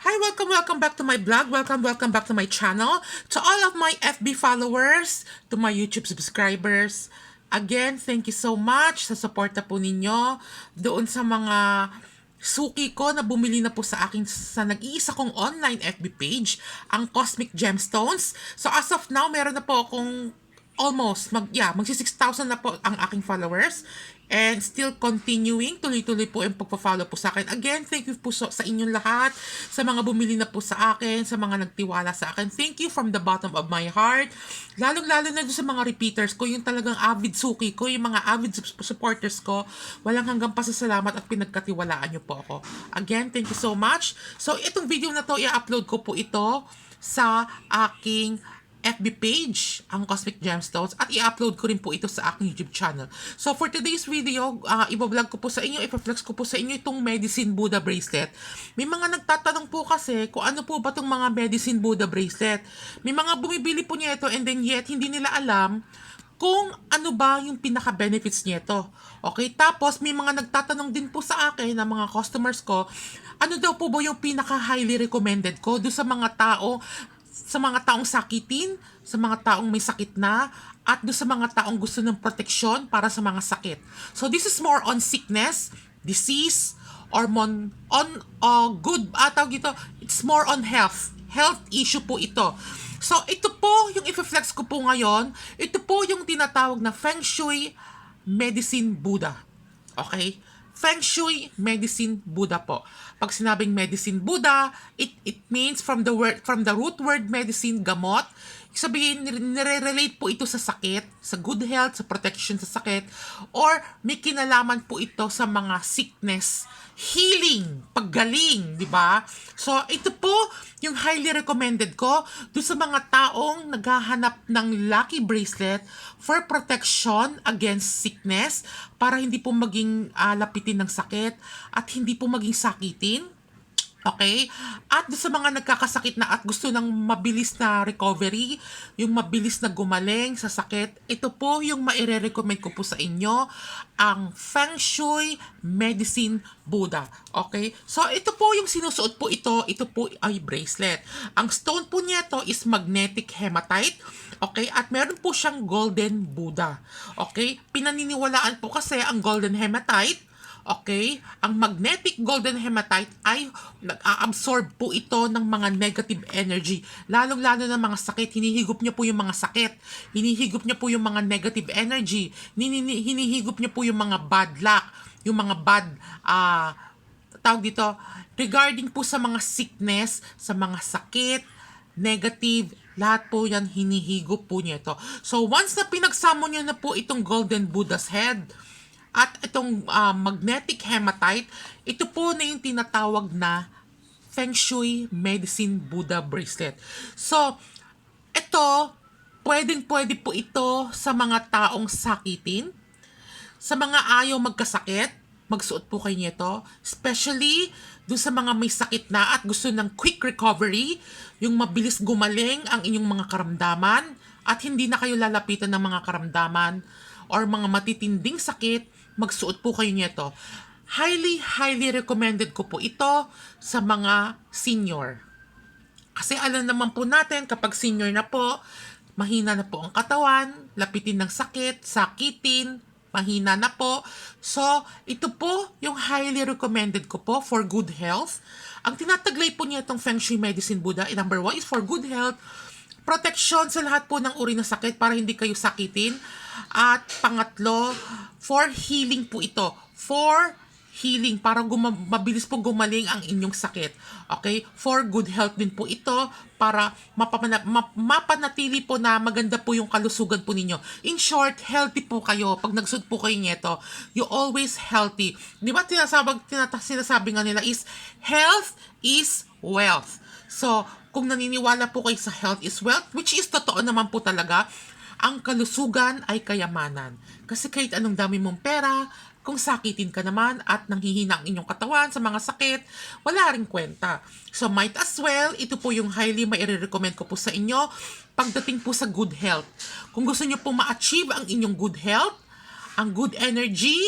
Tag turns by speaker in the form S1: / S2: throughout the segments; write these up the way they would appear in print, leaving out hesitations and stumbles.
S1: Hi, welcome back to my blog. Welcome back to my channel. To all of my FB followers, to my YouTube subscribers. Again, thank you so much sa suporta po ninyo doon sa mga suki ko na bumili na po sa akin sa nag-iisa kong online FB page, ang Cosmic Gemstones. So as of now, meron na po akong almost, magsi 6,000 na po ang aking followers. And still continuing, tuloy-tuloy po yung pagpa-follow po sa akin. Again, thank you po sa inyong lahat, sa mga bumili na po sa akin, sa mga nagtiwala sa akin. Thank you from the bottom of my heart. Lalong-lalo na doon sa mga repeaters ko, yung talagang avid suki ko, yung mga avid supporters ko. Walang hanggang pasasalamat at pinagkatiwalaan niyo po ako. Again, thank you so much. So, itong video na to, i-upload ko po ito sa aking FB page, ang Cosmic Gemstones, at i-upload ko rin po ito sa aking YouTube channel. So for today's video, ibablog ko po sa inyo, ipaflex ko po sa inyo itong Medicine Buddha Bracelet. May mga nagtatanong po kasi kung ano po ba itong mga Medicine Buddha Bracelet. May mga bumibili po niya ito and then yet hindi nila alam kung ano ba yung pinaka-benefits nito. Okay? Tapos may mga nagtatanong din po sa akin na mga customers ko, ano daw po ba yung pinaka-highly recommended ko do sa mga taong sakitin, sa mga taong may sakit na, at do sa mga taong gusto ng proteksyon para sa mga sakit. So this is more on sickness, disease, or it's more on health issue po ito. So ito po yung i-flex ko po ngayon, ito po yung tinatawag na Feng Shui Medicine Buddha. Okay? Feng Shui Medicine Buddha po. Pag sinabing Medicine Buddha, it means from the root word medicine, gamot. Sabihin, nire-relate po ito sa sakit, sa good health, sa protection sa sakit, or may kinalaman po ito sa mga sickness, healing, paggaling, di ba? So, ito po yung highly recommended ko doon sa mga taong naghahanap ng lucky bracelet for protection against sickness para hindi po maging lapitin ng sakit at hindi po maging sakitin. Okay? At sa mga nagkakasakit na at gusto ng mabilis na recovery, yung mabilis na gumaling sa sakit, ito po yung maire-recommend ko po sa inyo, ang Feng Shui Medicine Buddha. Okay? So, ito po yung sinusuot po ito po ay bracelet. Ang stone po niya to is magnetic hematite. Okay? At meron po siyang golden Buddha. Okay? Pinaniniwalaan po kasi ang golden hematite, okay, ang magnetic golden hematite ay nag-a-absorb po ito ng mga negative energy. Lalong-lalo ng mga sakit, hinihigop niya po yung mga sakit. Hinihigop niya po yung mga negative energy. Hinihigop niya po yung mga bad luck, yung mga bad, tawag dito, regarding po sa mga sickness, sa mga sakit, negative, lahat po yan hinihigop po niya ito. So once na pinagsamo niya na po itong golden Buddha's head, at itong magnetic hematite, ito po na yung tinatawag na Feng Shui Medicine Buddha Bracelet. So, ito, pwede po ito sa mga taong sakitin, sa mga ayaw magkasakit, magsuot po kayo nito. Especially, doon sa mga may sakit na at gusto ng quick recovery, yung mabilis gumaling ang inyong mga karamdaman, at hindi na kayo lalapitan ng mga karamdaman or mga matitinding sakit, magsuot po kayo nito. Highly recommended ko po ito sa mga senior. Kasi alam naman po natin, kapag senior na po, mahina na po ang katawan, lapitin ng sakit, sakitin, mahina na po. So, ito po yung highly recommended ko po for good health. Ang tinataglay po niya itong Feng Shui Medicine Buddha, number 1 is for good health, protection sa lahat po ng uri ng sakit para hindi kayo sakitin. At pangatlo, for healing po ito. For healing, para mabilis po gumaling ang inyong sakit. Okay? For good health din po ito, para mapanatili po na maganda po yung kalusugan po ninyo. In short, healthy po kayo. Pag nagsuot po kayo nito, you always healthy. Di ba sinasabi nga nila is, health is wealth. So, kung naniniwala po kayo sa health is wealth, which is totoo naman po talaga, ang kalusugan ay kayamanan. Kasi kahit anong dami mong pera, kung sakitin ka naman at nanghihina ang inyong katawan sa mga sakit, wala ring kwenta. So might as well, ito po yung highly mai-recommend ko po sa inyo pagdating po sa good health. Kung gusto nyo po ma-achieve ang inyong good health, ang good energy,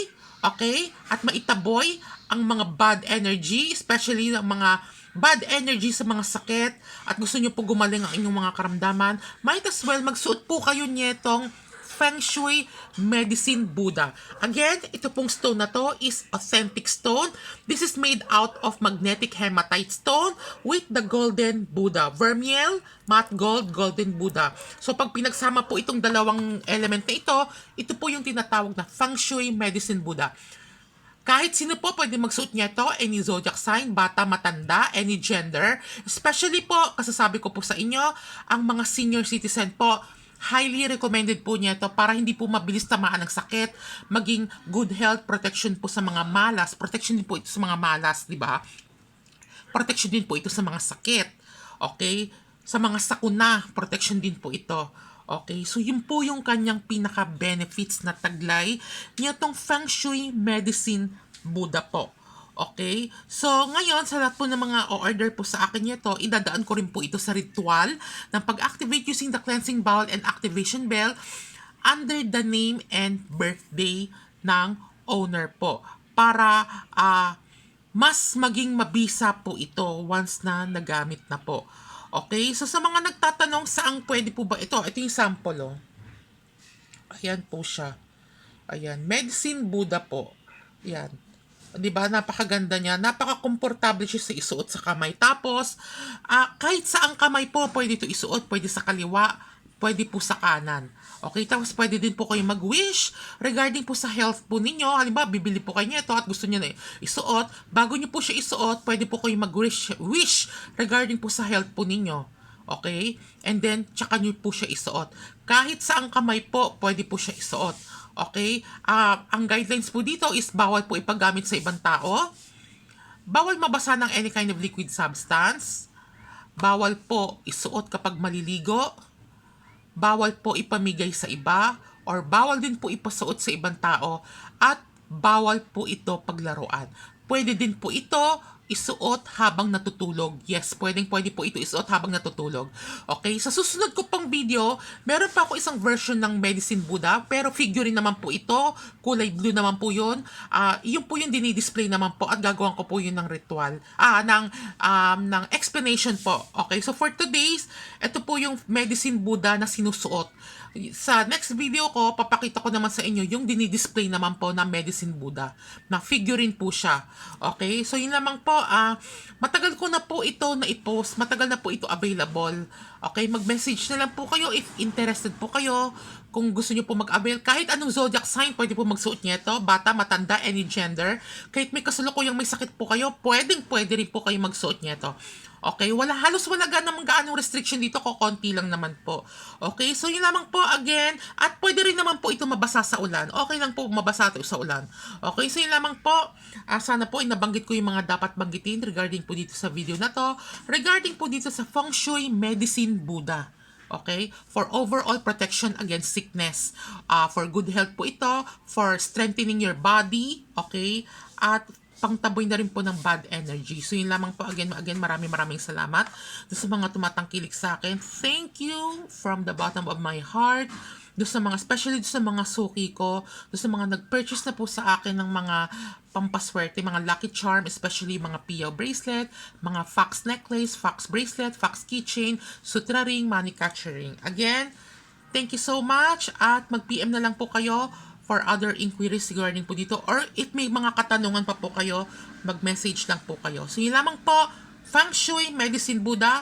S1: Okay? At maitaboy ang mga bad energy, especially ang mga bad energy sa mga sakit at gusto nyo po gumaling ang inyong mga karamdaman, might as well magsuot po kayo nitong Feng Shui Medicine Buddha. Again, ito pong stone na to is authentic stone. This is made out of magnetic hematite stone with the golden Buddha. Vermeil, matte gold, golden Buddha. So pag pinagsama po itong dalawang element na ito po yung tinatawag na Feng Shui Medicine Buddha. Kahit sino po pwede magsuot niya ito, any zodiac sign, bata, matanda, any gender. Especially po, kasasabi ko po sa inyo, ang mga senior citizen po, highly recommended po niya ito para hindi po mabilis tamaan ng sakit, maging good health protection po sa mga malas. Protection din po ito sa mga malas, di ba? Protection din po ito sa mga sakit. Okay? Sa mga sakuna, protection din po ito. Okay, so yun po yung kanyang pinaka-benefits na taglay niya tong Feng Shui Medicine Buddha po. Okay, so ngayon sa lahat po ng mga o-order po sa akin nito, idadaan ko rin po ito sa ritual ng pag-activate using the cleansing bowl and activation bell under the name and birthday ng owner po. Para mas maging mabisa po ito once na nagamit na po. Okay, so sa mga nagtatanong saan pwede po ba ito yung sample, oh. Ayan po siya. Ayan, Medicine Buddha po. Ayan. Di ba, napakaganda niya. Napaka-komportable siya sa isuot sa kamay. Tapos, kahit saang kamay po, pwede ito isuot. Pwede sa kaliwa, pwede po sa kanan. Okay, tapos pwede din po kayo mag-wish regarding po sa health po ninyo. Halimbawa, bibili po kayo nito at gusto niyo na isuot. Bago niyo po siya isuot, pwede po kayo mag-wish regarding po sa health po ninyo. Okay? And then, tsaka niyo po siya isuot. Kahit saang kamay po, pwede po siya isuot. Okay? Ang guidelines po dito is bawal po ipagamit sa ibang tao. Bawal mabasa ng any kind of liquid substance. Bawal po isuot kapag maliligo. Bawal po ipamigay sa iba or bawal din po ipasuot sa ibang tao at bawal po ito paglaruan. Pwede din po ito isuot habang natutulog. Yes, pwede po ito isuot habang natutulog. Okay, sa susunod ko pang video, meron pa ako isang version ng Medicine Buddha, pero figurine naman po ito, kulay blue naman po yun. Yun po yung dinidisplay naman po at gagawin ko po yun ng ritual, ng explanation po. Okay, so for today's, ito po yung Medicine Buddha na sinusuot. Sa next video ko, papakita ko naman sa inyo yung dinidisplay naman po na Medicine Buddha. Na figurine po siya. Okay? So, yun lamang po. Matagal ko na po ito na i-post. Matagal na po ito available. Okay? Mag-message na lang po kayo if interested po kayo. Kung gusto nyo po mag-avail. Kahit anong zodiac sign, pwede po magsuot niya ito. Bata, matanda, any gender. Kahit may kasalukuyang may sakit po kayo, pwede rin po kayo magsuot niya ito. Okay, halos wala gaanong restriction dito, konti lang naman po. Okay, so yun lamang po again, at pwede rin naman po ito mabasa sa ulan. Okay lang po mabasa ito sa ulan. Okay, so yun lamang po. Sana po nabanggit ko yung mga dapat banggitin regarding po dito sa video na to. Regarding po dito sa Feng Shui Medicine Buddha. Okay? For overall protection against sickness. For good health po ito. For strengthening your body. Okay? At pangtaboy na rin po ng bad energy. So yun lamang po again maraming salamat sa mga tumatangkilik sa akin. Thank you from the bottom of my heart. Especially sa mga suki ko, sa mga nag-purchase na po sa akin ng mga pampaswerte, mga lucky charm, especially mga piyaw bracelet, mga fox necklace, fox bracelet, fox keychain, sutra ring, money catcher ring. Again, thank you so much at mag-PM na lang po kayo for other inquiries regarding po dito, or if may mga katanungan pa po kayo, mag-message lang po kayo. So yun lamang po, Feng Shui Medicine Buddha,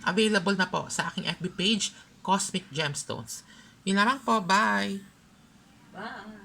S1: available na po sa aking FB page, Cosmic Gemstones. Yun lamang po, bye!
S2: Bye!